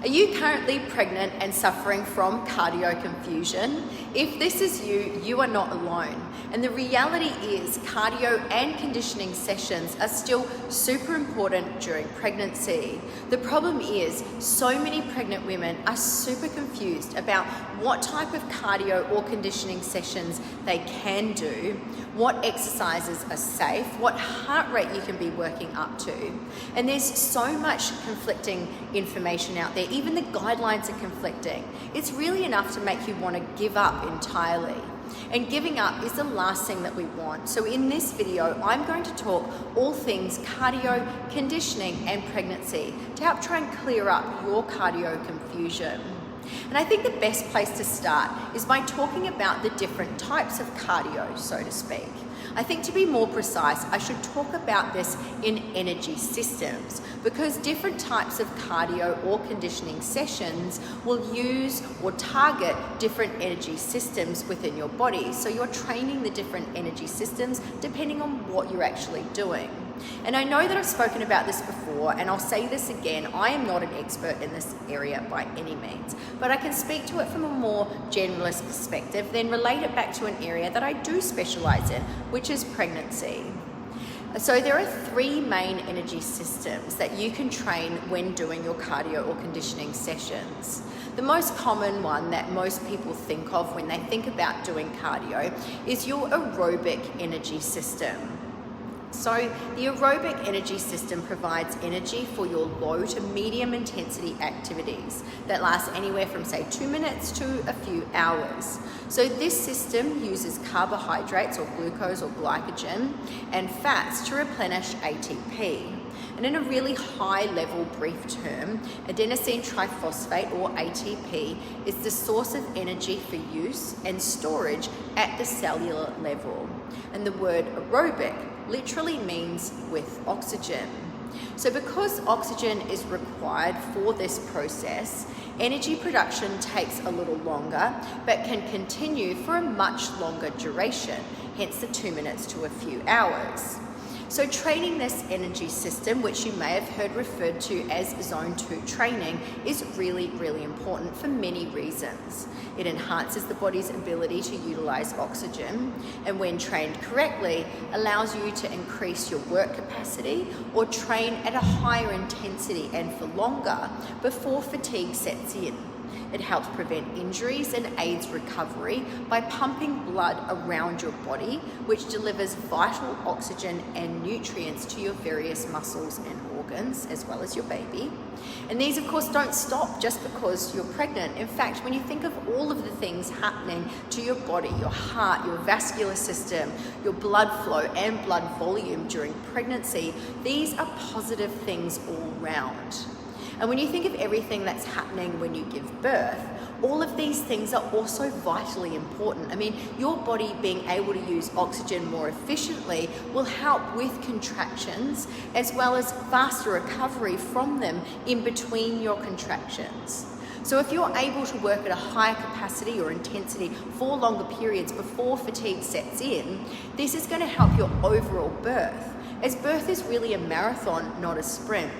Are you currently pregnant and suffering from cardio confusion? If this is you, you are not alone. And the reality is cardio and conditioning sessions are still super important during pregnancy. The problem is so many pregnant women are super confused about what type of cardio or conditioning sessions they can do, what exercises are safe, what heart rate you can be working up to. And there's so much conflicting information out there. Even the guidelines are conflicting. It's really enough to make you want to give up entirely. And giving up is the last thing that we want. So in this video, I'm going to talk all things cardio, conditioning, and pregnancy to help try and clear up your cardio confusion. And I think the best place to start is by talking about the different types of cardio, so to speak. I think to be more precise, I should talk about this in energy systems, because different types of cardio or conditioning sessions will use or target different energy systems within your body. So you're training the different energy systems depending on what you're actually doing. And I know that I've spoken about this before, and I'll say this again, I am not an expert in this area by any means, but I can speak to it from a more generalist perspective, then relate it back to an area that I do specialize in, which is pregnancy. So there are three main energy systems that you can train when doing your cardio or conditioning sessions. The most common one that most people think of when they think about doing cardio is your aerobic energy system. So the aerobic energy system provides energy for your low to medium intensity activities that last anywhere from say 2 minutes to a few hours. So this system uses carbohydrates or glucose or glycogen and fats to replenish ATP. And in a really high level brief term, adenosine triphosphate or ATP is the source of energy for use and storage at the cellular level. And the word aerobic literally means with oxygen. So because oxygen is required for this process, energy production takes a little longer, but can continue for a much longer duration, hence the 2 minutes to a few hours. So training this energy system, which you may have heard referred to as zone 2 training, is really, really important for many reasons. It enhances the body's ability to utilize oxygen, and when trained correctly, allows you to increase your work capacity or train at a higher intensity and for longer before fatigue sets in. It helps prevent injuries and aids recovery by pumping blood around your body, which delivers vital oxygen and nutrients to your various muscles and organs, as well as your baby. And these, of course, don't stop just because you're pregnant. In fact, when you think of all of the things happening to your body, your heart, your vascular system, your blood flow and blood volume during pregnancy, these are positive things all round. And when you think of everything that's happening when you give birth, all of these things are also vitally important. I mean, your body being able to use oxygen more efficiently will help with contractions as well as faster recovery from them in between your contractions. So if you're able to work at a higher capacity or intensity for longer periods before fatigue sets in, this is going to help your overall birth, as birth is really a marathon, not a sprint.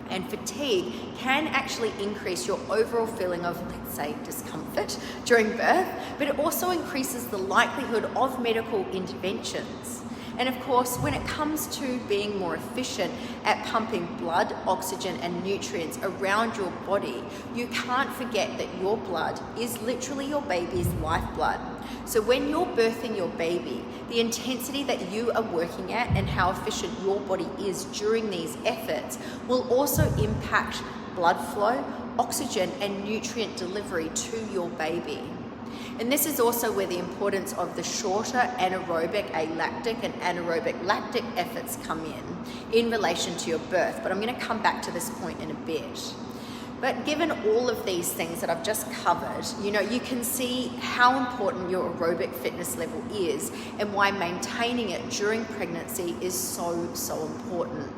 And fatigue can actually increase your overall feeling of, let's say, discomfort during birth, but it also increases the likelihood of medical interventions. And of course, when it comes to being more efficient at pumping blood, oxygen, and nutrients around your body, you can't forget that your blood is literally your baby's lifeblood. So when you're birthing your baby, the intensity that you are working at and how efficient your body is during these efforts will also impact blood flow, oxygen, and nutrient delivery to your baby. And this is also where the importance of the shorter anaerobic alactic and anaerobic lactic efforts come in relation to your birth. But I'm going to come back to this point in a bit. But given all of these things that I've just covered, you can see how important your aerobic fitness level is and why maintaining it during pregnancy is so, so important.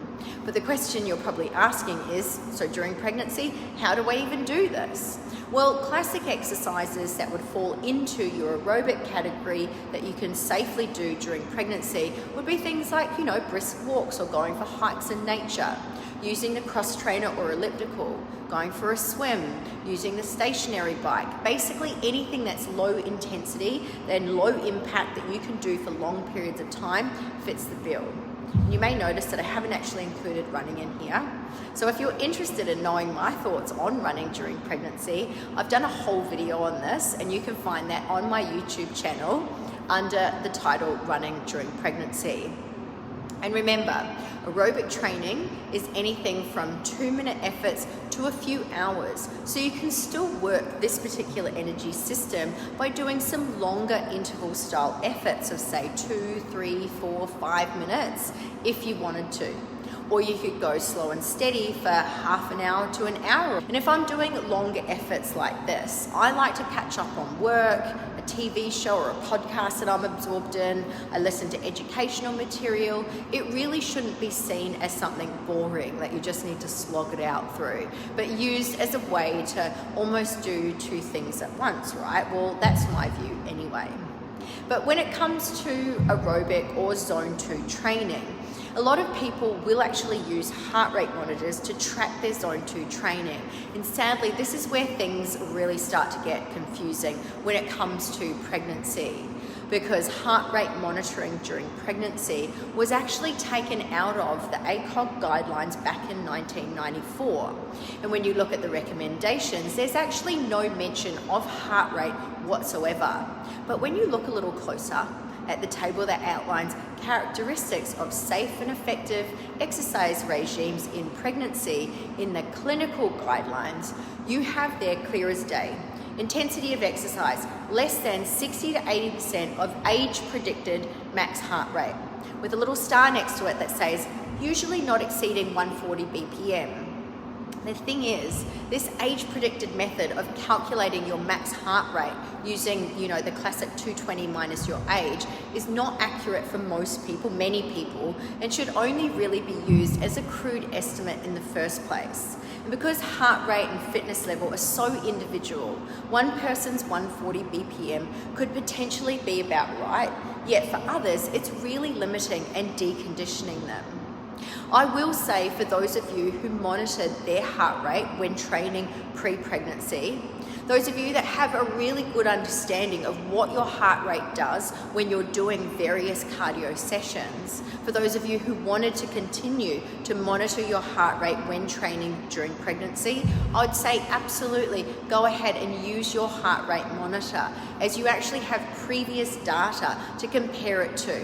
But the question you're probably asking is, so during pregnancy, how do I even do this? Well, classic exercises that would fall into your aerobic category that you can safely do during pregnancy would be things like, brisk walks or going for hikes in nature. using the cross trainer or elliptical, going for a swim, using the stationary bike, basically anything that's low intensity and low impact that you can do for long periods of time fits the bill. You may notice that I haven't actually included running in here. So if you're interested in knowing my thoughts on running during pregnancy, I've done a whole video on this, and you can find that on my YouTube channel under the title Running During Pregnancy. And remember, aerobic training is anything from 2-minute efforts to a few hours. So you can still work this particular energy system by doing some longer interval style efforts of say 2, 3, 4, 5 minutes if you wanted to. Or you could go slow and steady for half an hour to an hour. And if I'm doing longer efforts like this, I like to catch up on work, a TV show or a podcast that I'm absorbed in. I listen to educational material. It really shouldn't be seen as something boring that you just need to slog it out through, but used as a way to almost do 2 things at once, right? Well, that's my view anyway. But when it comes to aerobic or zone 2 training, a lot of people will actually use heart rate monitors to track their zone 2 training. And sadly, this is where things really start to get confusing when it comes to pregnancy, because heart rate monitoring during pregnancy was actually taken out of the ACOG guidelines back in 1994. And when you look at the recommendations, there's actually no mention of heart rate whatsoever. But when you look a little closer at the table that outlines characteristics of safe and effective exercise regimes in pregnancy in the clinical guidelines, you have there clear as day. Intensity of exercise, less than 60 to 80% of age predicted max heart rate, with a little star next to it that says usually not exceeding 140 BPM. The thing is, this age-predicted method of calculating your max heart rate using, the classic 220 minus your age is not accurate for most people, many people, and should only really be used as a crude estimate in the first place. And because heart rate and fitness level are so individual, one person's 140 BPM could potentially be about right, yet for others, it's really limiting and deconditioning them. I will say, for those of you who monitored their heart rate when training pre-pregnancy, those of you that have a really good understanding of what your heart rate does when you're doing various cardio sessions, for those of you who wanted to continue to monitor your heart rate when training during pregnancy, I would say absolutely go ahead and use your heart rate monitor, as you actually have previous data to compare it to.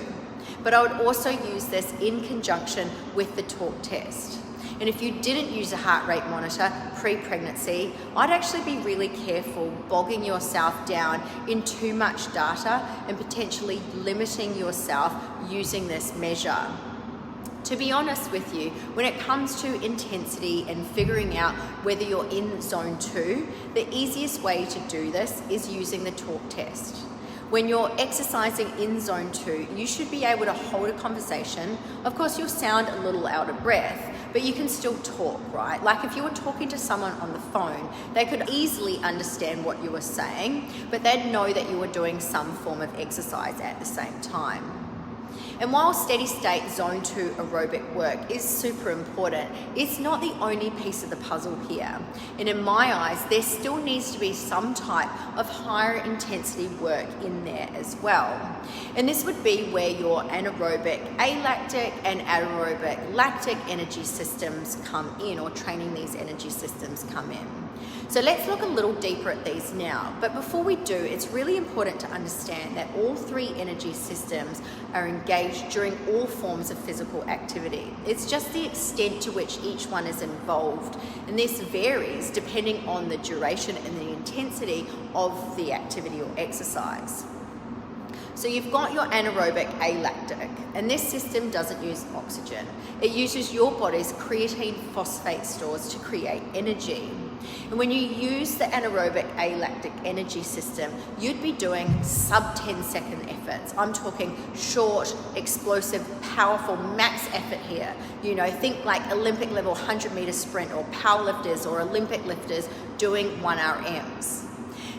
But I would also use this in conjunction with the talk test. And if you didn't use a heart rate monitor pre-pregnancy, I'd actually be really careful bogging yourself down in too much data and potentially limiting yourself using this measure. To be honest with you, when it comes to intensity and figuring out whether you're in zone 2, the easiest way to do this is using the talk test. When you're exercising in zone 2, you should be able to hold a conversation. Of course, you'll sound a little out of breath, but you can still talk, right? Like if you were talking to someone on the phone, they could easily understand what you were saying, but they'd know that you were doing some form of exercise at the same time. And while steady state zone 2 aerobic work is super important, it's not the only piece of the puzzle here. And in my eyes, there still needs to be some type of higher intensity work in there as well. And this would be where your anaerobic alactic and anaerobic lactic energy systems come in, or training these energy systems come in. So let's look a little deeper at these now. But before we do, it's really important to understand that all 3 energy systems are engaged during all forms of physical activity. It's just the extent to which each one is involved, and this varies depending on the duration and the intensity of the activity or exercise. So you've got your anaerobic alactic, and this system doesn't use oxygen. It uses your body's creatine phosphate stores to create energy. And when you use the anaerobic alactic energy system, you'd be doing sub 10-second efforts. I'm talking short, explosive, powerful, max effort here. Think like Olympic level 100-meter sprint, or powerlifters or Olympic lifters doing 1 RMs.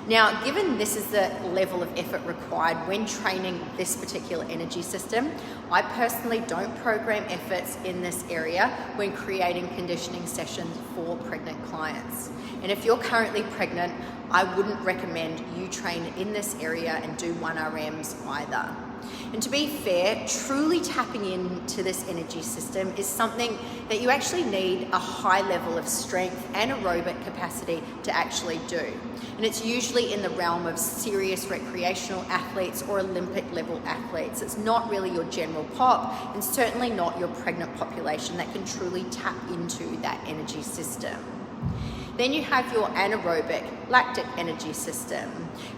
Now, given this is the level of effort required when training this particular energy system, I personally don't program efforts in this area when creating conditioning sessions for pregnant clients. And if you're currently pregnant, I wouldn't recommend you train in this area and do 1RMs either. And to be fair, truly tapping into this energy system is something that you actually need a high level of strength and aerobic capacity to actually do. And it's usually in the realm of serious recreational athletes or Olympic level athletes. It's not really your general pop, and certainly not your pregnant population that can truly tap into that energy system. Then you have your anaerobic lactic energy system.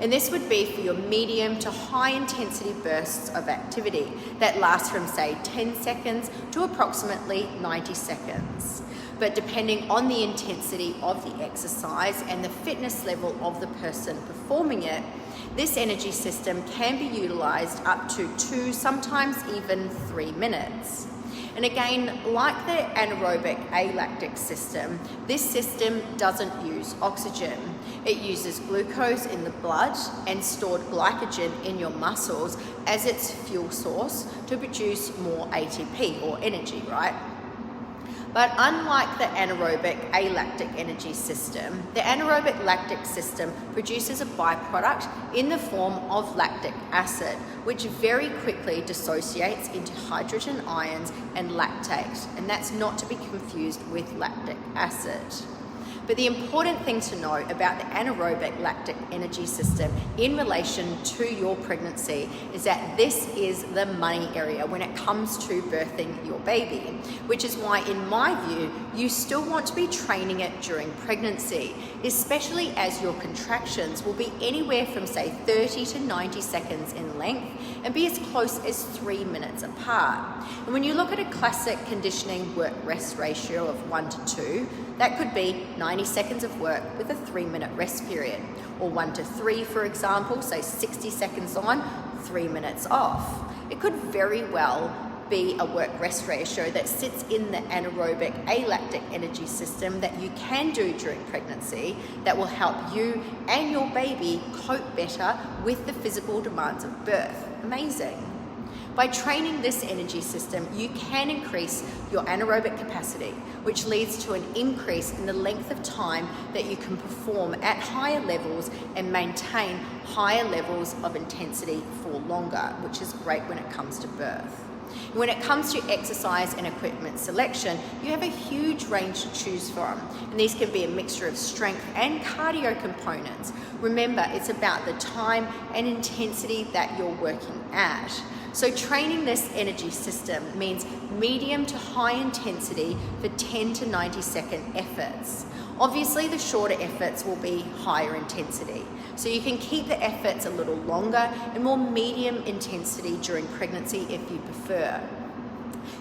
And this would be for your medium to high intensity bursts of activity that last from say 10 seconds to approximately 90 seconds. But depending on the intensity of the exercise and the fitness level of the person performing it, this energy system can be utilized up to 2, sometimes even 3 minutes. And again, like the anaerobic alactic system, this system doesn't use oxygen. It uses glucose in the blood and stored glycogen in your muscles as its fuel source to produce more ATP or energy, right? But unlike the anaerobic alactic energy system, the anaerobic lactic system produces a byproduct in the form of lactic acid, which very quickly dissociates into hydrogen ions and lactate, and that's not to be confused with lactic acid. But the important thing to know about the anaerobic lactic energy system in relation to your pregnancy is that this is the money area when it comes to birthing your baby, which is why, in my view, you still want to be training it during pregnancy, especially as your contractions will be anywhere from say 30 to 90 seconds in length and be as close as 3 minutes apart. And when you look at a classic conditioning work-rest ratio of 1 to 2, that could be 90 seconds of work with a 3-minute rest period, or 1 to 3, for example, so 60 seconds on, 3 minutes off. It could very well be a work-rest ratio that sits in the anaerobic alactic energy system that you can do during pregnancy that will help you and your baby cope better with the physical demands of birth. Amazing. By training this energy system, you can increase your anaerobic capacity, which leads to an increase in the length of time that you can perform at higher levels and maintain higher levels of intensity for longer, which is great when it comes to birth. When it comes to exercise and equipment selection, you have a huge range to choose from, and these can be a mixture of strength and cardio components. Remember, it's about the time and intensity that you're working at. So training this energy system means medium to high intensity for 10 to 90 second efforts. Obviously, the shorter efforts will be higher intensity. So you can keep the efforts a little longer and more medium intensity during pregnancy if you prefer.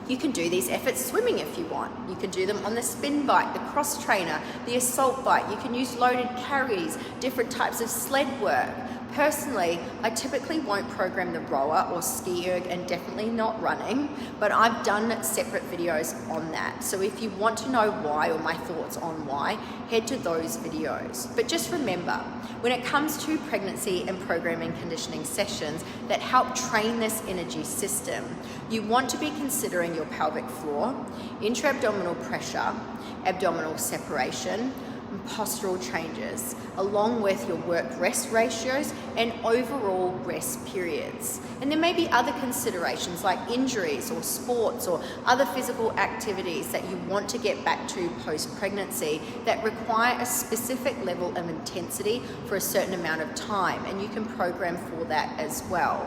You can do these efforts swimming if you want. You can do them on the spin bike, the cross trainer, the assault bike. You can use loaded carries, different types of sled work. Personally, I typically won't program the rower or ski erg, and definitely not running, but I've done separate videos on that. So if you want to know why, or my thoughts on why, head to those videos. But just remember, when it comes to pregnancy and programming conditioning sessions that help train this energy system, you want to be considering your pelvic floor, intra-abdominal pressure, abdominal separation, postural changes, along with your work-rest ratios and overall rest periods. And there may be other considerations like injuries or sports or other physical activities that you want to get back to post-pregnancy that require a specific level of intensity for a certain amount of time, and you can program for that as well.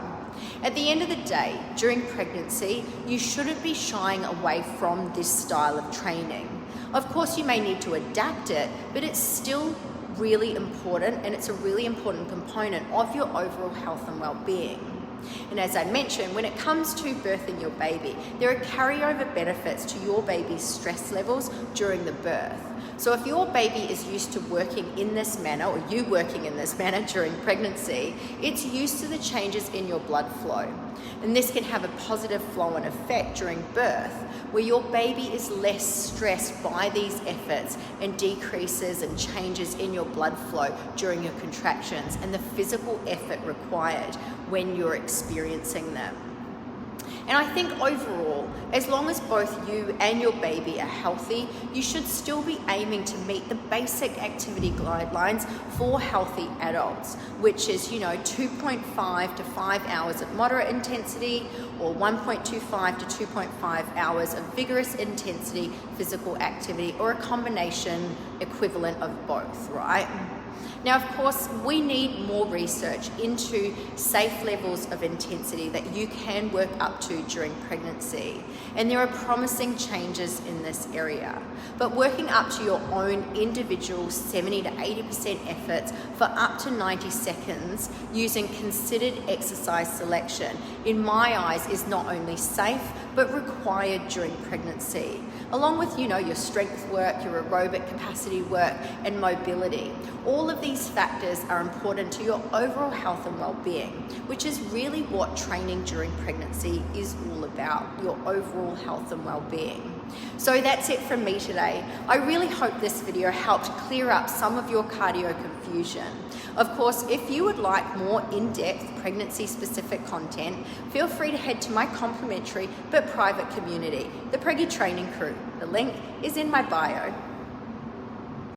At the end of the day, during pregnancy, you shouldn't be shying away from this style of training. Of course, you may need to adapt it, but it's still really important, and it's a really important component of your overall health and well-being. And as I mentioned, when it comes to birthing your baby, there are carryover benefits to your baby's stress levels during the birth. So if your baby is used to working in this manner, or you working in this manner during pregnancy, it's used to the changes in your blood flow. And this can have a positive flow-on effect during birth, where your baby is less stressed by these efforts and decreases and changes in your blood flow during your contractions and the physical effort required when you're experiencing them. And I think overall, as long as both you and your baby are healthy, you should still be aiming to meet the basic activity guidelines for healthy adults, which is, 2.5 to 5 hours of moderate intensity or 1.25 to 2.5 hours of vigorous intensity physical activity, or a combination equivalent of both, right? Now, of course, we need more research into safe levels of intensity that you can work up to during pregnancy. And there are promising changes in this area. But working up to your own individual 70 to 80% efforts for up to 90 seconds using considered exercise selection, in my eyes, is not only safe, but required during pregnancy, along with, your strength work, your aerobic capacity work, and mobility. All of these factors are important to your overall health and well-being, which is really what training during pregnancy is all about, your overall health and well-being. So that's it from me today. I really hope this video helped clear up some of your cardio confusion. Of course, if you would like more in-depth pregnancy-specific content, feel free to head to my complimentary but private community, the Preggy Training Crew. The link is in my bio.